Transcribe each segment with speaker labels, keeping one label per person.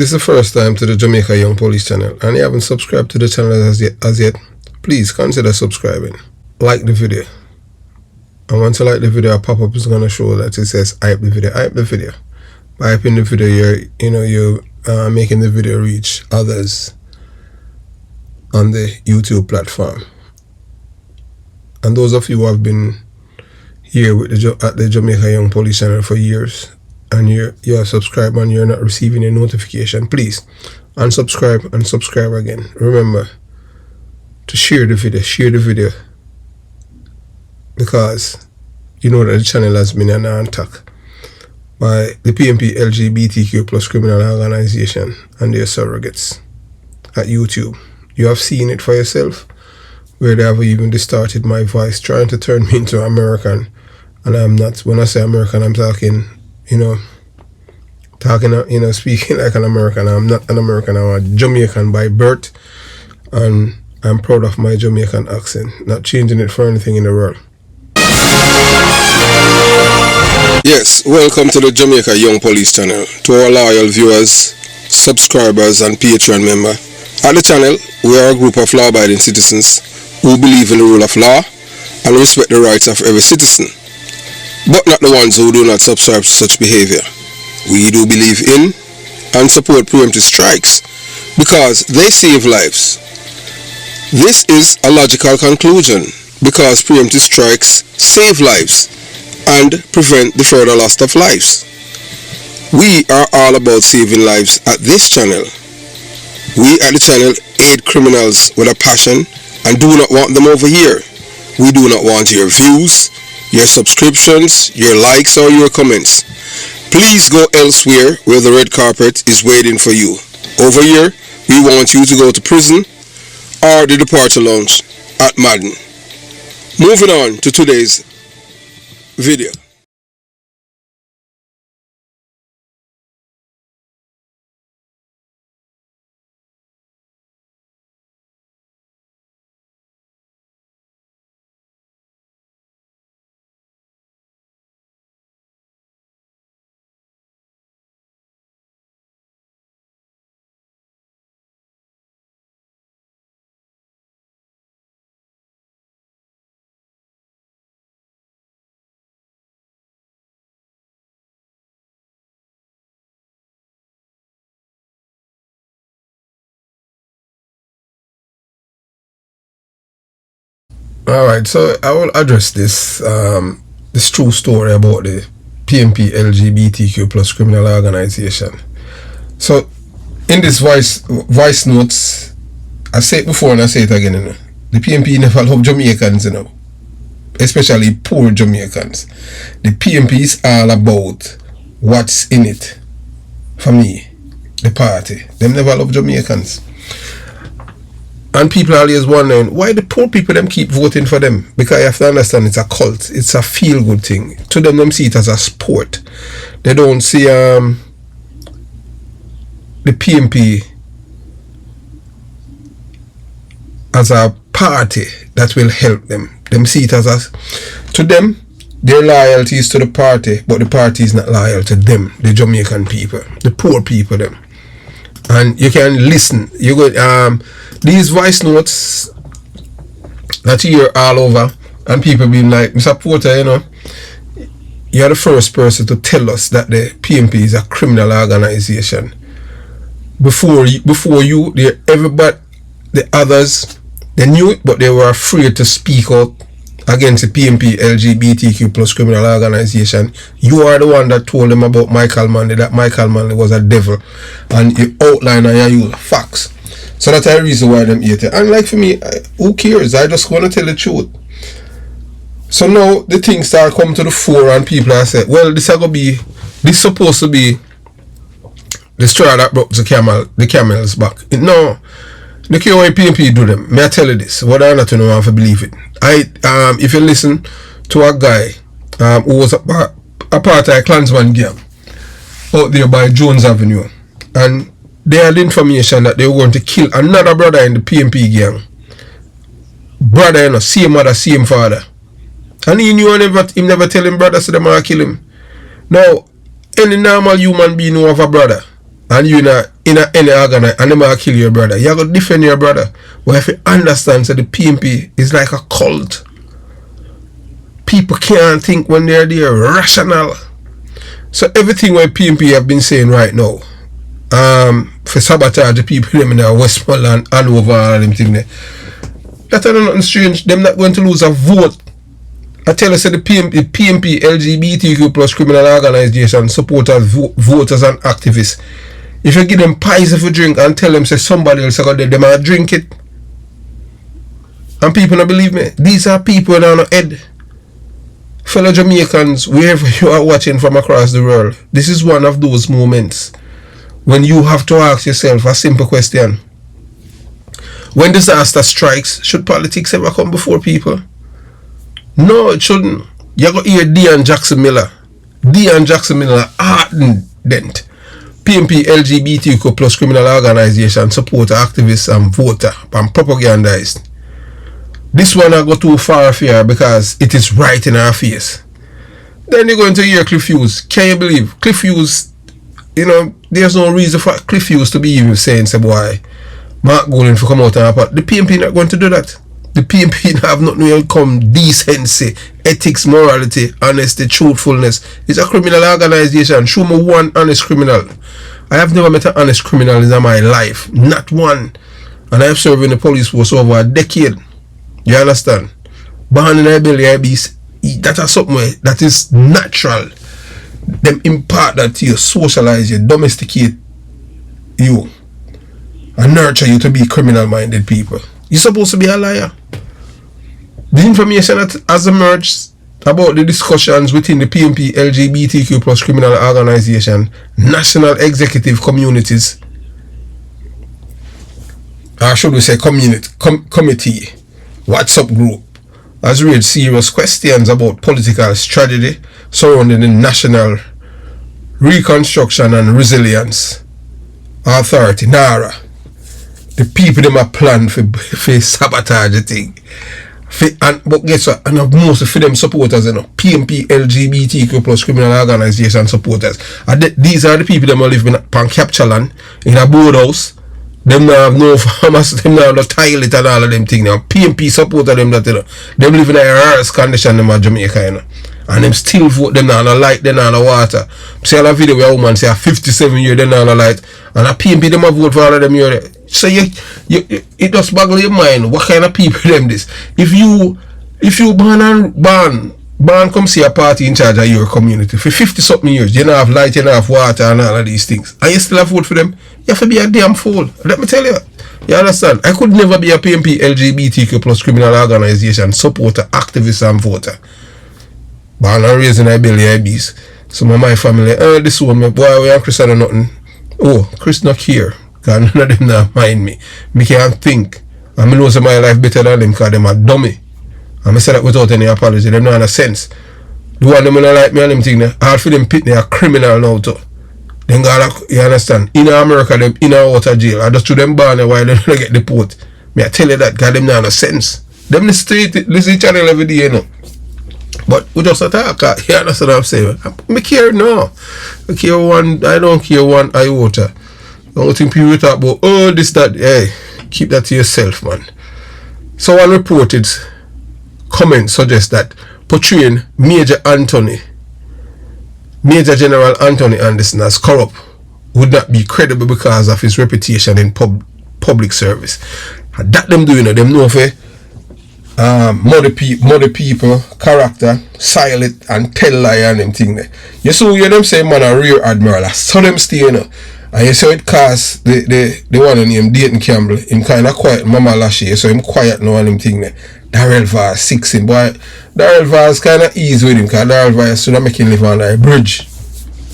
Speaker 1: This is the first time to the Jamaica Young Police channel and you haven't subscribed to the channel as yet, please consider subscribing. Like the video. And once you like the video, a pop-up is going to show that it says hype the video. Hype the video. By hyping the video, you're making the video reach others on the YouTube platform. And those of you who have been here with at the Jamaica Young Police channel for years, and you're subscribed and you're not receiving a notification, please unsubscribe and subscribe again. Remember to share the video, because you know that the channel has been an attack by the Pnplgbtq plus criminal organization and their surrogates at YouTube. You have seen it for yourself, where they have even distorted my voice, trying to turn me into American, and I'm not. When I say American, I'm talking speaking like an American. I'm not an American. I'm a Jamaican by birth, and I'm proud of my Jamaican accent, not changing it for anything in the world. Yes, welcome to the Jamaica Young Police channel. To our loyal viewers, subscribers and Patreon member. At the channel, we are a group of law-abiding citizens who believe in the rule of law and respect the rights of every citizen, but not the ones who do not subscribe to such behavior. We do believe in and support preemptive strikes because they save lives. This is a logical conclusion because preemptive strikes save lives and prevent the further loss of lives. We are all about saving lives at this channel. We at the channel aid criminals with a passion and do not want them over here. We do not want your views, your subscriptions, your likes or your comments. Please go elsewhere where the red carpet is waiting for you. Over here, we want you to go to prison or the departure lounge at Madden. Moving on to today's video. Alright, so I will address this true story about the Pnplgbtq plus criminal organization. So in this voice notes, I say it before and I say it again, the PNP never love Jamaicans, especially poor Jamaicans. The PNP is all about what's in it for me, the party. Them never love Jamaicans. And people are always wondering why the poor people them keep voting for them. Because you have to understand it's a cult. It's a feel-good thing. To them see it as a sport. They don't see the PNP as a party that will help them. Them see it as to them, their loyalty is to the party, but the party is not loyal to them, the Jamaican people, the poor people them. And you can listen. You go these voice notes that you hear all over, and people being like, Mr. Porter, you're the first person to tell us that the PNP is a criminal organization. Before you, everybody, the others, they knew it, but they were afraid to speak out against the Pnplgbtq plus criminal organization. You are the one that told them about Michael Manley, that Michael Manley was a devil, and you outline and you use facts. So that's the reason why them hate it. And like for me, who cares? I just want to tell the truth. So now the things start coming to the fore and people are saying, well, this supposed to be the straw that broke the camel's back. No. Look at what PNP do them. May I tell you this? What I not know if I believe it. If you listen to a guy who was a part of a Klansman gang out there by Jones Avenue, and they had information that they were going to kill another brother in the PNP gang. Brother, same mother, same father. And he knew him never tell him brother so they might kill him. Now, any normal human being who have a brother, and you in any organization, and them are kill your brother, you got to defend your brother. But if you understand, so the PNP is like a cult. People can't think when they're there, rational. So everything what PNP have been saying right now, for sabotage the people them in Westmoreland and over all them thing there, that is nothing strange. Them not going to lose a vote. I tell you, say the PNP LGBTQ plus criminal organization supporters, voters and activists. If you give them pies if you drink and tell them say somebody else got there, they might drink it. And people don't believe me. These are people that are on the head. Fellow Jamaicans, wherever you are watching from across the world, this is one of those moments when you have to ask yourself a simple question. When disaster strikes, should politics ever come before people? No, it shouldn't. You got to hear Dean Jackson Miller. Dean Jackson Miller, ardent PNP LGBTQ plus criminal organization, supporter, activist and voter and propagandized. This one I go too far here because it is right in our face. Then you're going to hear Cliff Hughes. Can you believe? Cliff Hughes, you know, there's no reason for Cliff Hughes to be even saying, say, boy, Mark Golden for come out and apart. The PNP not going to do that. The PNP have nothing to come decency, ethics, morality, honesty, truthfulness. It's a criminal organization. Show me one honest criminal. I have never met an honest criminal in my life. Not one. And I have served in the police force over a decade. You understand? Born in a belly beast, that is something that is natural. Them impart that to you, socialize you, domesticate you, and nurture you to be criminal-minded people. You're supposed to be a liar. The information that has emerged about the discussions within the PNP LGBTQ plus criminal organization, national executive communities, or should we say committee, WhatsApp group, has raised serious questions about political strategy surrounding the National Reconstruction and Resilience Authority, NaRRA. The people them are planned for sabotage the thing. But guess what? And most of them supporters, you know, PNP LGBTQ plus criminal organization supporters. These are the people that live in pan capture land in a boardhouse. Them now have no farmers, them now have no toilet and all of them things now. PNP supporter them that, you know. Them live in a rarest condition them at Jamaica, you know. And them still vote, them now no light, them now no water. See a video where a woman say 57 years, them now no light. And a PNP them a vote for all of them here. So it just boggle your mind. What kind of people them this? If you ban come see a party in charge of your community for 50 something years, you don't have light, you don't have water and all of these things, and you still have vote for them, you have to be a damn fool. Let me tell you. You understand? I could never be a PNP LGBTQ plus criminal organization supporter, activist and voter. Born and raised in a belly I beast. Some of my family, this one, my boy, we are Christian or nothing. Oh, Chris not here. Because none of them not mind me. Me can't think. And I know my life better than them because them are dummy. And I say that without any apology. Them not in a sense. The one them not like me and them thing there. All for them pit they are criminal now too. Then God, you understand? In America, them in or out of jail. I just threw them born while they don't get deported. Me I tell you that because them not in a sense. Them listen to channel every day, you know. But we just attack. You understand what I'm saying? I care no. I don't care one iota. I don't think people talk about, oh, this, that. Hey, keep that to yourself, man. Someone reported comments suggest that portraying Major General Antony Anderson as corrupt would not be credible because of his reputation in public service. And that them doing, them know for mother people, character, silent and tell lie and them thing there. You see them say man a rear admiral. I saw them stay, you know. And you saw it cast the one named Dayton Campbell, him kinda quiet, Mama Lashley, so him quiet now and him thing there. Darrell Vaz 6 him, boy. Darrell Vaz kinda easy with him, because Darrell Vaz should have make him live on a bridge.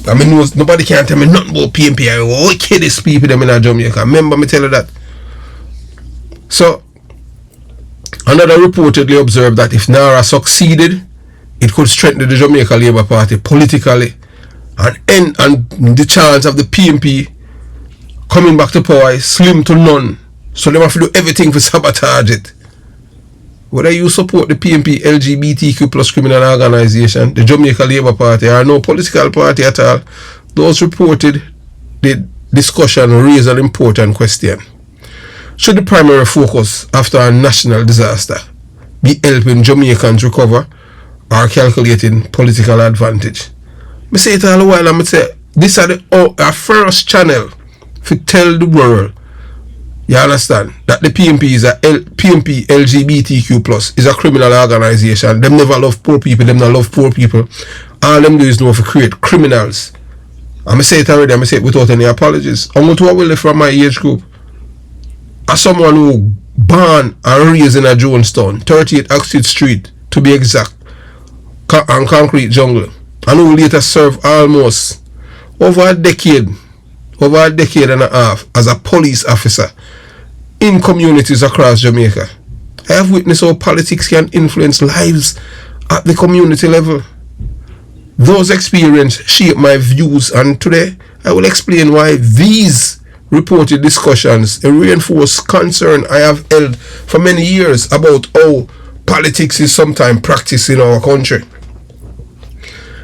Speaker 1: I mean nobody can tell me nothing about PNP. I wickedest people them in Jamaica. Remember me tell you that. So another reportedly observed that if NaRRA succeeded, it could strengthen the Jamaica Labour Party politically and end and the chance of the PNP coming back to power is slim to none. So they have to do everything to sabotage it. Whether you support the PNP LGBTQ plus criminal organization, the Jamaica Labour Party, or no political party at all, those reported the discussion raise an important question. Should the primary focus after a national disaster be helping Jamaicans recover or calculating political advantage? I say it all the while, and I say this is our first channel to tell the world, you understand, that the PNP is Pnplgbtq+ is a criminal organization. Them never love poor people, them not love poor people. All them do is know to create criminals. I'm say it already, I'm say it without any apologies. I'm going to what will from my age group. As someone who born and raised in a Jonestown, 38 Oxford Street to be exact, and concrete jungle, and who later served almost over a decade and a half as a police officer in communities across Jamaica. I have witnessed how politics can influence lives at the community level. Those experiences shape my views, and today I will explain why these reported discussions reinforce concern I have held for many years about how politics is sometimes practiced in our country.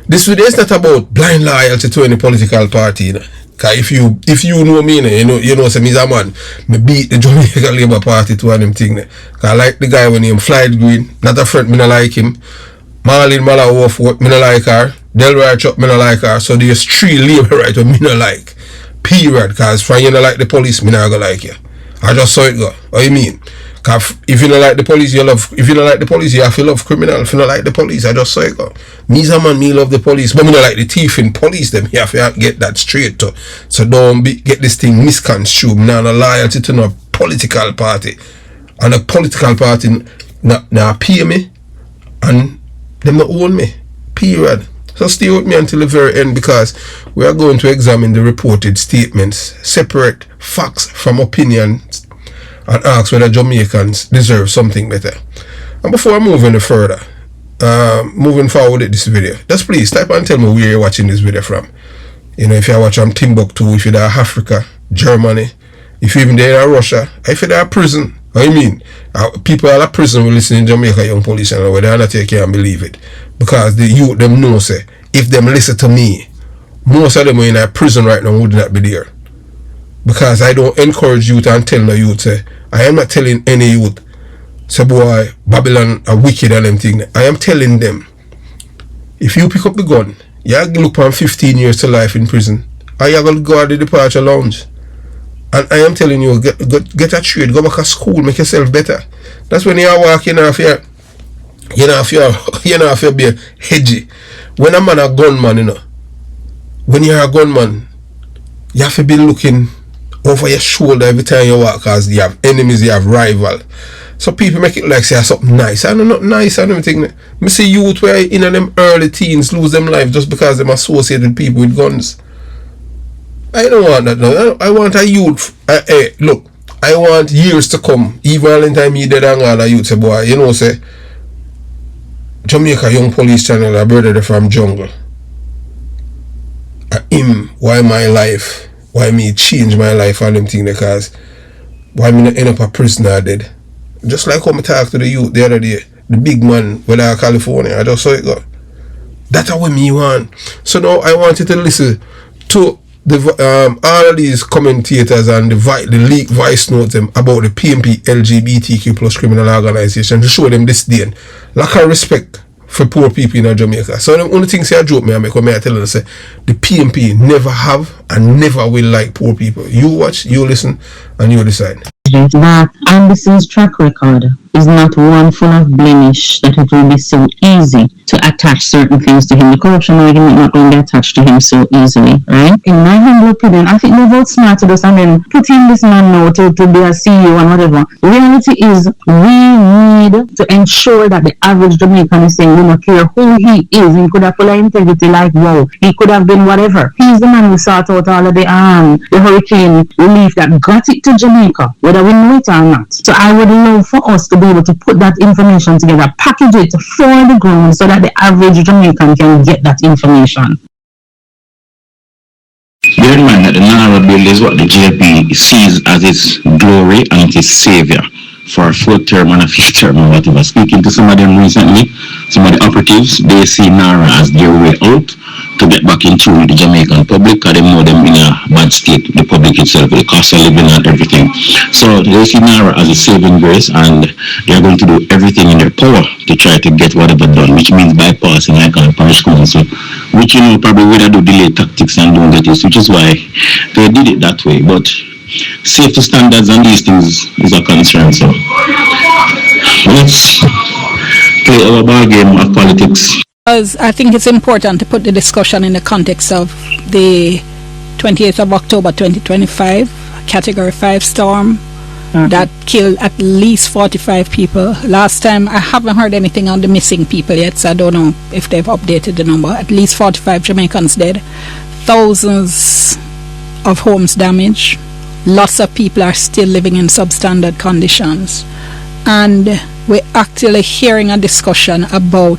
Speaker 1: This video is not about blind loyalty to any political party, you know. Cause if you know me, you know, say me a man, me beat the Jamaica Labour Party to one them thing. Cause I like the guy when him Flight Green, not a friend, me not like him. Marlene Malawoff, me not like her. Delroy Chop, me not like her. So there's 3 Labour right me not like. Period. Cause for you not like the police, me not gonna like you. I just saw it go. What you mean? Cause if you don't like the police, you love. If you don't like the police, you have to love criminal. If you don't like the police, I just saw it go. Me's a man, me love the police, but me don't like the thief in police. Them you have to get that straight to. So don't get this thing misconstrued. Me not a loyalty to no political party, and a political party now pay me, and them not own me. Period. So stay with me until the very end, because we are going to examine the reported statements, separate facts from opinions, and ask whether Jamaicans deserve something better. And before I move any further, moving forward with this video, just please type and tell me where you're watching this video from. You know, if you're watching Timbuktu, if you're there Africa, Germany, if you're even there in Russia, if you're there prison. What you mean? People are at prison will listen in Jamaica Young Police Channel where they not take care and believe it. Because the youth them know say, if them listen to me, most of them are in a prison right now would not be there. Because I don't encourage youth and tell no youth say, I am not telling any youth, say boy, Babylon are wicked and them thing. I am telling them, if you pick up the gun, you look on 15 years to life in prison, or you going to go at the departure lounge. And I am telling you, get a trade, go back to school, make yourself better. That's when you are walking off here. You know, if you be hedgy. When a man a gunman, you know, when you're a gunman, you have to be looking over your shoulder every time you walk, because you have enemies, you have rival. So people make it like say something nice. I know not nice and everything. Me see youth where in them early teens lose them life just because them associated with people with guns. I don't want that now. I want a youth. Look, I want years to come. Even in time he dead and all the youth say, boy, you know, say, Jamaica Young Police Channel, a brother from jungle. Him, why my life? Why me change my life and them thing, because why me not end up a prisoner dead? Just like how I talked to the youth the other day, the big man where California, I just saw it go. That's what me want. So now I want you to listen to the all of these commentators and the leaked voice notes them about the Pnplgbtq+ criminal organization to show them this day lack of respect for poor people in Jamaica. So the only thing say I joke me I make when I tell them say the PNP never have and never will like poor people. You watch, you listen, and you decide.
Speaker 2: That Anderson's track record is not one full of blemish that it will be so easy to attach certain things to him. The corruption argument not going to be attached to him so easily, right? In my humble opinion, I think they've outsmarted us and then putting this man now to be a CEO and whatever. Reality is we need to ensure that the average Jamaican is saying we don't care who he is. He could have full of integrity like wow. He could have been whatever. He's the man who sought out all of the hurricane relief that got it to Jamaica, whether we know it or not. So I would love for us to be able to put that information together, package it for the ground so that the average Jamaican can get that information.
Speaker 3: Bear in mind that the NaRRA bill is what the JP sees as its glory and its savior for a 4th term and a 5th term or whatever. Speaking to some of them recently, some of the operatives, they see NaRRA as their way out, to get back in tune with the Jamaican public, because they know them in a bad state, the public itself, the cost of living and everything. So they see NaRRA as a saving grace, and they're going to do everything in their power to try to get whatever done, which means bypassing Icon Parish Council, which, you know, probably would have do delay tactics and don't get this, which is why they did it that way. But safety standards and these things is a concern. So let's play our ball game of politics.
Speaker 4: Because I think it's important to put the discussion in the context of the 28th of October 2025 Category 5 storm that killed at least 45 people. Last time, I haven't heard anything on the missing people yet, so I don't know if they've updated the number. At least 45 Jamaicans dead, thousands of homes damaged, lots of people are still living in substandard conditions, and we're actually hearing a discussion about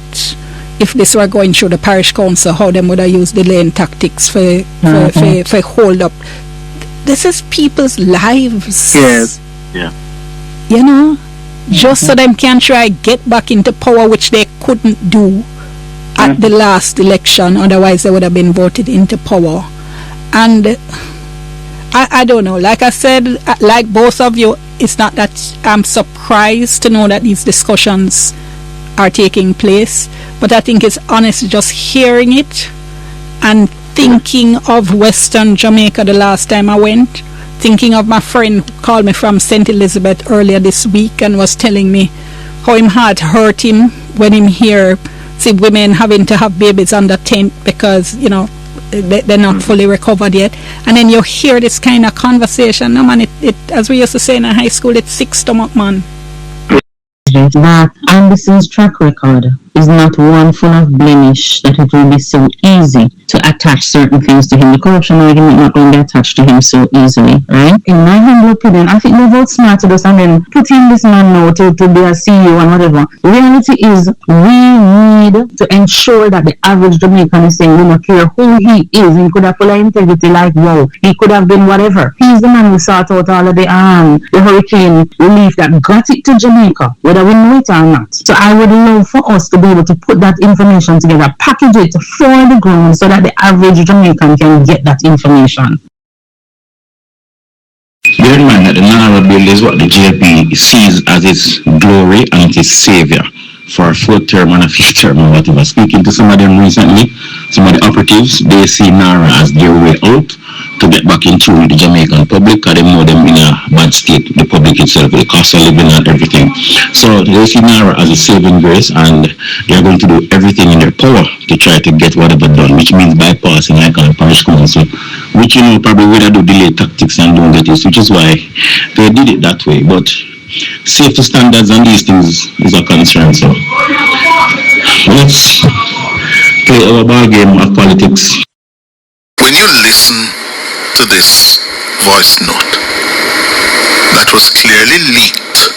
Speaker 4: if this were going through the parish council, how them would have used delaying tactics for hold up. This is people's lives.
Speaker 3: Yes. Yeah.
Speaker 4: You know, just so them can try get back into power, which they couldn't do at the last election. Otherwise, they would have been voted into power. And I don't know. Like I said, like both of you, it's not that I'm surprised to know that these discussions are taking place, but I think it's honest just hearing it and thinking of Western Jamaica the last time I went, thinking of my friend who called me from St. Elizabeth earlier this week and was telling me how him heart hurt him when him hear see women having to have babies under tent because, you know, they're not fully recovered yet. And then you hear this kind of conversation. No man, it as we used to say in high school, it's sick stomach, man.
Speaker 2: That Anderson's track record is not one full of blemish that it will be so easy to attach certain things to him. The corruption argument not going to be attached to him so easily, right? In my humble opinion, I think they've outsmarted us and then putting this man now to be a CEO and whatever. Reality is we need to ensure that the average Jamaican is saying we don't care who he is. He could have full of integrity like wow. He could have been whatever. He's the man who sought out all of the hurricane relief that got it to Jamaica, whether we know it or not. So I would love for us to be able to put that information together, package it for the ground so that the average Jamaican can get that information.
Speaker 3: Bear in mind that the NaRRA bill is what the JP sees as its glory and its savior for a fourth term and a fifth term or whatever. Speaking to some of them recently, some of the operatives, they see NaRRA as their way out to get back in tune with the Jamaican public, because they know them in a bad state, the public itself, the cost of living and everything. So they see NaRRA as a saving grace, and they're going to do everything in their power to try to get whatever done, which means bypassing Icon Parish Council, which, you know, probably would have do delay tactics and don't get this, which is why they did it that way. But safety standards and these things is a concern. So let's play our ball game of politics.
Speaker 5: When you listen to this voice note that was clearly leaked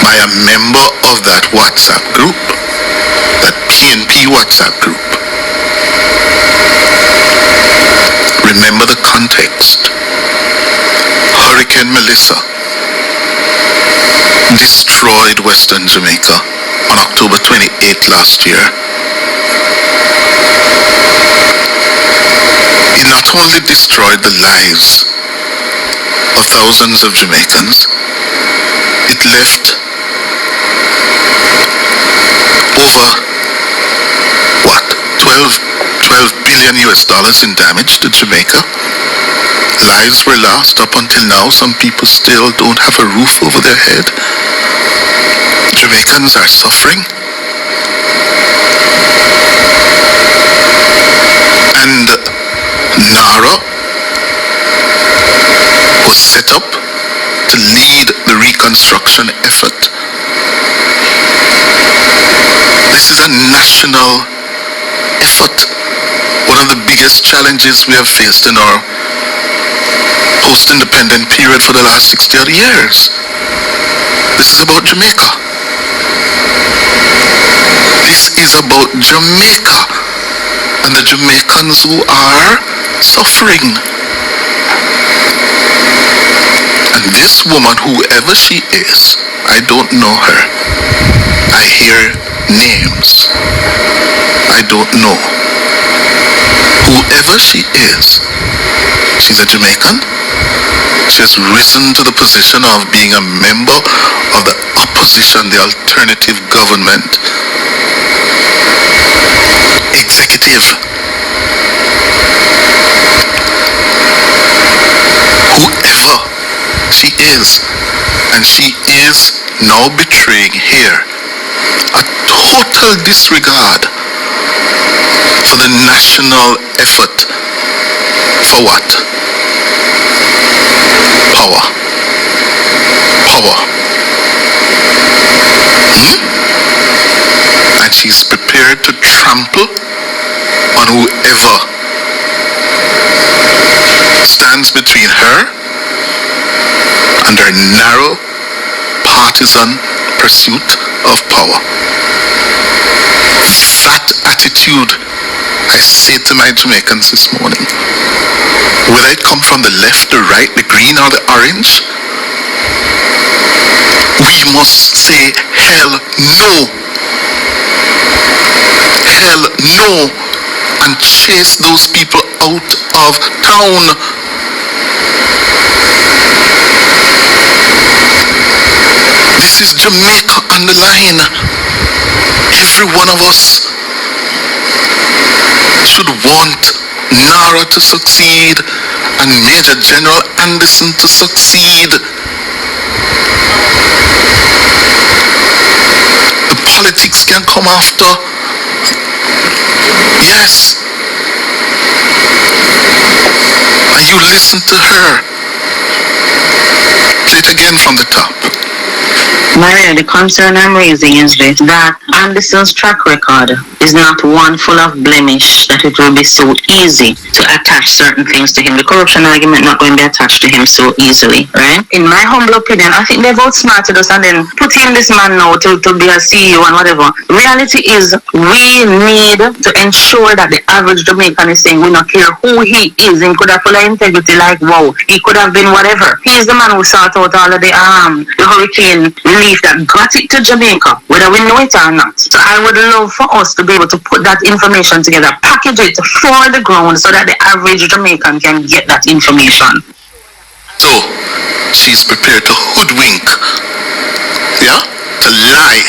Speaker 5: by a member of that WhatsApp group, that PNP WhatsApp group, remember the context. Hurricane Melissa destroyed Western Jamaica on October 28th last year. It not only destroyed the lives of thousands of Jamaicans, it left over, what, 12 billion US dollars in damage to Jamaica. Lives were lost. Up until now, some people still don't have a roof over their head. Jamaicans are suffering. And NaRRA was set up to lead the reconstruction effort. This is a national effort. One of the biggest challenges we have faced in our post-independent period for the last 60-odd years. This is about Jamaica. This is about Jamaica and the Jamaicans who are suffering. And this woman, whoever she is, I don't know her. I hear names. I don't know. whoever she is, she's a Jamaican. She has risen to the position of being a member of the opposition, the alternative government executive. Whoever she is, and she is now betraying here a total disregard for the national effort for what? Power. Power. And she's prepared to trample on whoever stands between her and her narrow partisan pursuit of power. That attitude, I say to my Jamaicans this morning, whether it come from the left, the right, the green or the orange, we must say hell no. Hell no, and chase those people out of town. This is Jamaica on the line. Every one of us should want NaRRA to succeed and Major General Anderson to succeed. The politics can come after. Yes. And you listen to her. Play it again from the top.
Speaker 2: Maria, the concern I'm raising is this, that Anderson's track record is not one full of blemish that it will be so easy to attach certain things to him. The corruption argument not going to be attached to him so easily, right? In my humble opinion, I think they've outsmarted us and then put in this man now to be a CEO and whatever. Reality is we need to ensure that the average Jamaican is saying we don't care who he is. He could have full of integrity like wow. He could have been whatever. He's the man who sought out all of the hurricane relief that got it to Jamaica, whether we know it or not. So I would love for us to be able to put that information together, package it for the ground so that the average Jamaican can get that information.
Speaker 5: So, she's prepared to hoodwink, yeah, to lie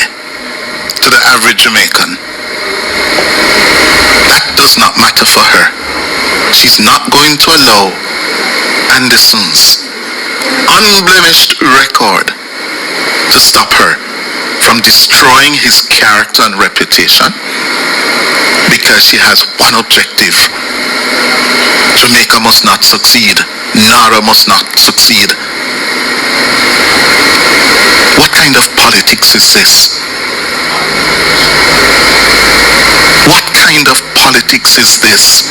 Speaker 5: to the average Jamaican. That does not matter for her. She's not going to allow Anderson's unblemished record to stop her from destroying his character and reputation, because she has one objective: Jamaica must not succeed. NaRRA must not succeed. What kind of politics is this? What kind of politics is this?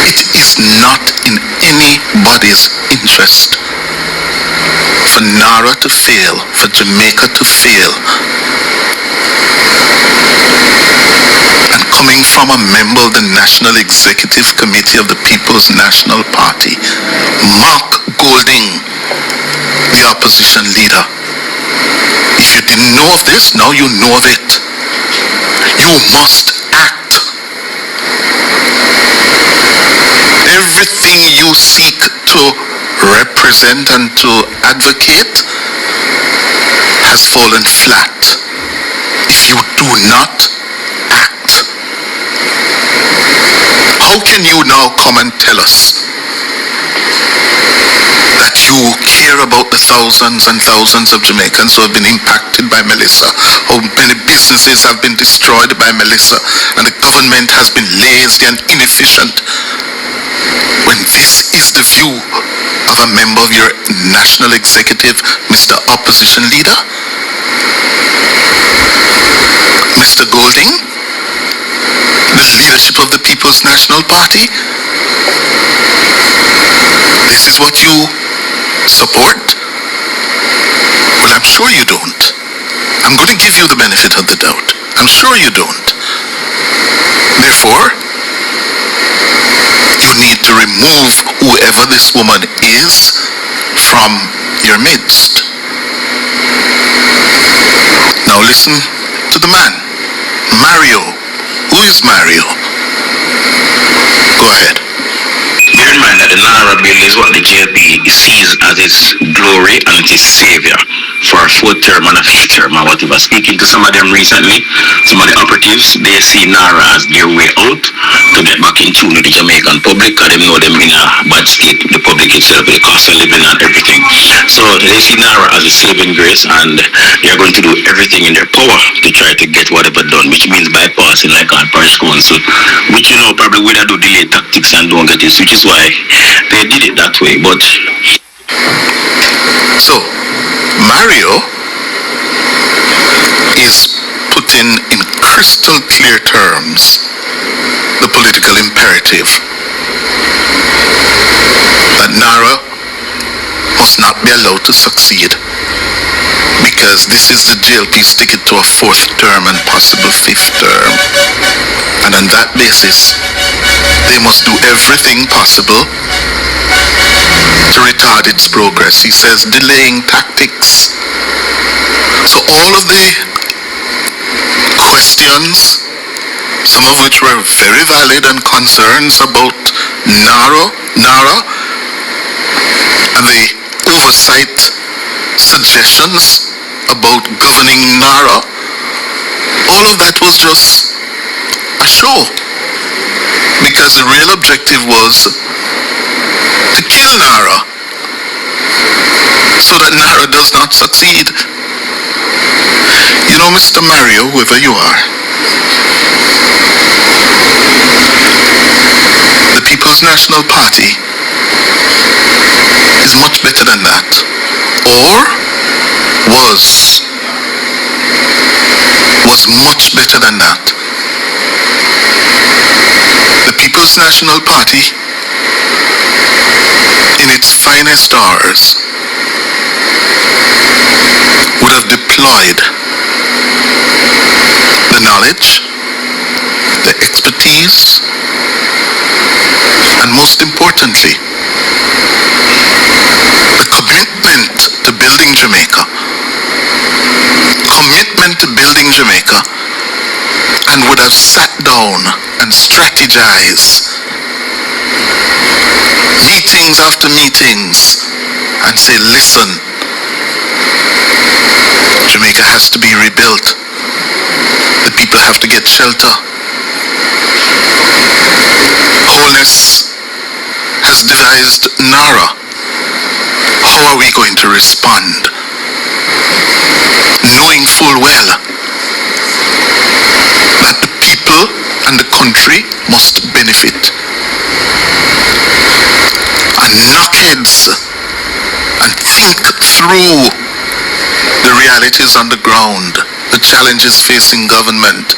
Speaker 5: It is not in anybody's interest for NaRRA to fail, for Jamaica to fail. And coming from a member of the National Executive Committee of the People's National Party, Mark Golding, the opposition leader. If you didn't know of this, now you know of it. You must act. Everything you seek to represent and to advocate has fallen flat if you do not act. How can you now come and tell us that you care about the thousands and thousands of Jamaicans who have been impacted by Melissa, how many businesses have been destroyed by Melissa, and the government has been lazy and inefficient, when this is the view of a member of your national executive, Mr. Opposition Leader? Mr. Golding, the leadership of the People's National Party? This is what you support? Well, I'm sure you don't. I'm going to give you the benefit of the doubt. I'm sure you don't. Therefore, you need to remove whoever this woman is from your midst. Now listen to the man. Mario. Who is Mario? Go ahead.
Speaker 3: Bear in mind that the NaRRA bill is what the JLP sees as its glory and its savior for a fourth term and a fifth term or whatever. Speaking to some of them recently, some of the operatives, they see NaRRA as their way out to get back in tune with the Jamaican public, because they know them in a bad state, the public itself, with the cost of living and everything. So they see NaRRA as a saving grace, and they are going to do everything in their power to try to get whatever done, which means bypassing like our parish council, which probably would have do delay tactics and don't get it, which is why they did it that way. But
Speaker 5: so Mario is putting in crystal clear terms the political imperative that NaRRA must not be allowed to succeed, because this is the JLP's ticket to a fourth term and possible fifth term. And on that basis, they must do everything possible to retard its progress. He says delaying tactics. So all of the questions, some of which were very valid, and concerns about NaRRA and the oversight suggestions about governing NaRRA, all of that was just a show, because the real objective was to kill NaRRA so that NaRRA does not succeed. You know, Mr. Mario, whoever you are, the People's National Party is much better than that, or was much better than that. The People's National Party, in its finest hours, would have deployed the knowledge, the expertise, and most importantly, the commitment to building Jamaica. And would have sat down and strategized, meetings after meetings, and say, listen, Jamaica has to be rebuilt. The people have to get shelter. Holness has devised NaRRA. How are we going to respond? Knowing full well that the people and the country must benefit. And knock heads and think through the realities on the ground, the challenges facing government,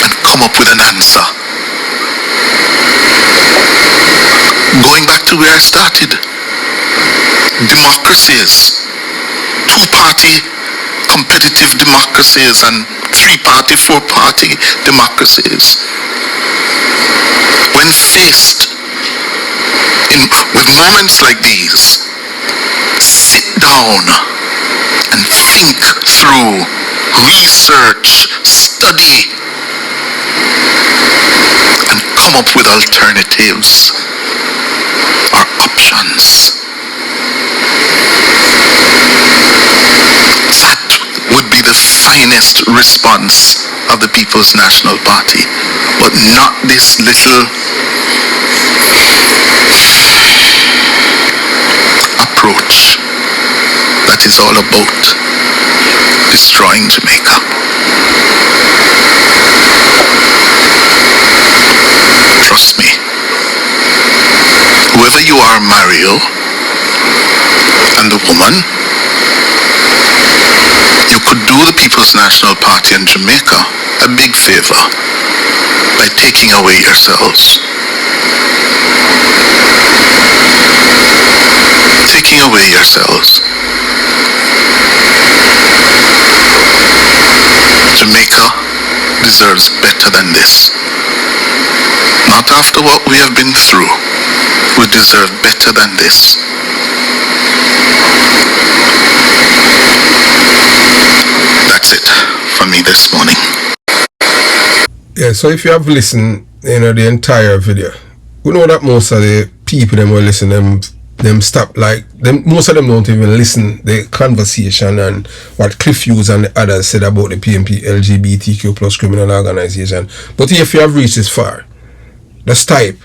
Speaker 5: and come up with an answer. Going back to where I started, democracies, two-party competitive democracies and three-party, four-party democracies, when faced with moments like these, sit down and think through, research, study, and come up with alternatives or options. That would be the finest response of the People's National Party, but not this little approach that is all about destroying Jamaica. Trust me, whoever you are, Mario, and the woman, you could do the People's National Party and Jamaica a big favor by taking away yourselves. Taking away yourselves. Jamaica deserves better than this. Not after what we have been through. We deserve better than this. That's it for me this morning.
Speaker 1: Yeah, so if you have listened, the entire video, we know that most of the people them will listen, them stop, like them, most of them don't even listen the conversation and what Cliff Hughes and the others said about the Pnplgbtq plus criminal organization. But if you have reached this far, just type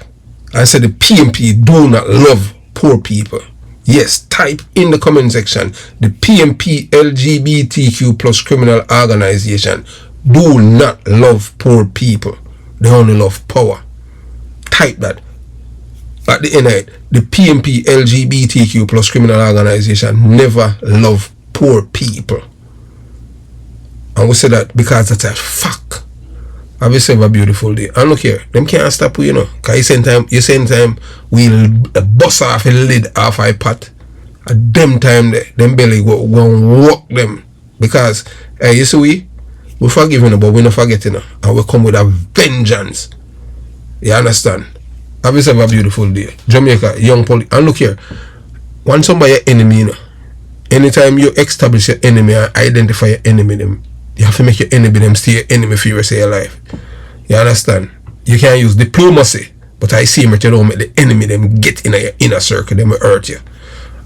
Speaker 1: and say the PNP do not love poor people. Yes, type in the comment section, the Pnplgbtq plus criminal organization do not love poor people. They only love power. Type that. At the end of it, the Pnplgbtq plus criminal organization never love poor people. And we say that because that's a fact. Have yourself a beautiful day. And look here, them can't stop you, Because you same time we'll bust off the lid off our pot. At them time, them belly go and walk them. Because, you see, we forgiving, but we're not forgetting. And we come with a vengeance. You understand? Have yourself a beautiful day. Jamaica, young police. And look here, once somebody your enemy, anytime you establish your enemy and identify your enemy, them, you have to make your enemy them stay your enemy for the rest of your life. You understand? You can't use diplomacy, but I see that you don't make the enemy them get in your inner circle, them will hurt you.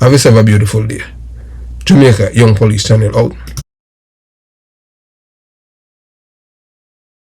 Speaker 1: Have yourself a beautiful day. Jamaica, Young Police Channel out.